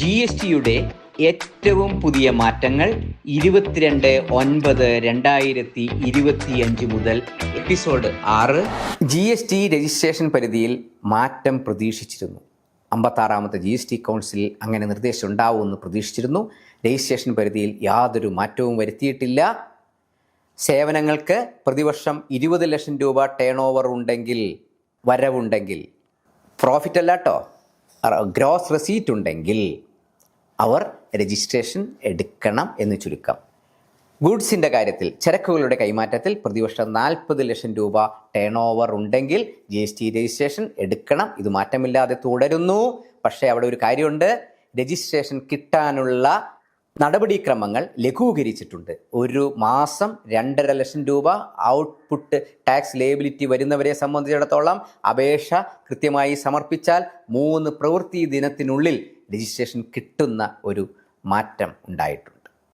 GSTയുടെ ഏറ്റവും പുതിയ മാറ്റങ്ങൾ 22/9/2025 മുതൽ എപ്പിസോഡ് 6. GST രജിസ്ട്രേഷൻ പരിധിയിൽ മാറ്റം പ്രതീക്ഷിച്ചിരുന്നു. 56ാമത്തെ GST കൗൺസിൽ അങ്ങനെ നിർദ്ദേശം ഉണ്ടാവുമെന്ന് പ്രതീക്ഷിച്ചിരുന്നു. രജിസ്ട്രേഷൻ പരിധിയിൽ യാതൊരു മാറ്റവും വരുത്തിയിട്ടില്ല. സേവനങ്ങൾക്ക് പ്രതിവർഷം 20 ലക്ഷം രൂപ ടേൺ ഓവർ ഉണ്ടെങ്കിൽ, വരവുണ്ടെങ്കിൽ, പ്രോഫിറ്റ് അല്ല കേട്ടോ, ഗ്രോസ് റെസീറ്റ് ഉണ്ടെങ്കിൽ അവർ രജിസ്ട്രേഷൻ എടുക്കണം എന്ന് ചുരുക്കം. ഗുഡ്സിൻ്റെ കാര്യത്തിൽ, ചരക്കുകളുടെ കൈമാറ്റത്തിൽ പ്രതിവർഷം 40 ലക്ഷം രൂപ ടേൺ ഓവർ ഉണ്ടെങ്കിൽ GST രജിസ്ട്രേഷൻ എടുക്കണം. ഇത് മാറ്റമില്ലാതെ തുടരുന്നു. പക്ഷേ അവിടെ ഒരു കാര്യമുണ്ട്, രജിസ്ട്രേഷൻ കിട്ടാനുള്ള നടപടിക്രമങ്ങൾ ലഘൂകരിച്ചിട്ടുണ്ട്. ഒരു മാസം 2.5 ലക്ഷം രൂപ ഔട്ട്പുട്ട് ടാക്സ് ലേബിലിറ്റി വരുന്നവരെ സംബന്ധിച്ചിടത്തോളം അപേക്ഷ കൃത്യമായി സമർപ്പിച്ചാൽ 3 പ്രവൃത്തി ദിനത്തിനുള്ളിൽ രജിസ്ട്രേഷൻ കിട്ടുന്ന ഒരു മാറ്റം ഉണ്ടായിട്ടുണ്ട്.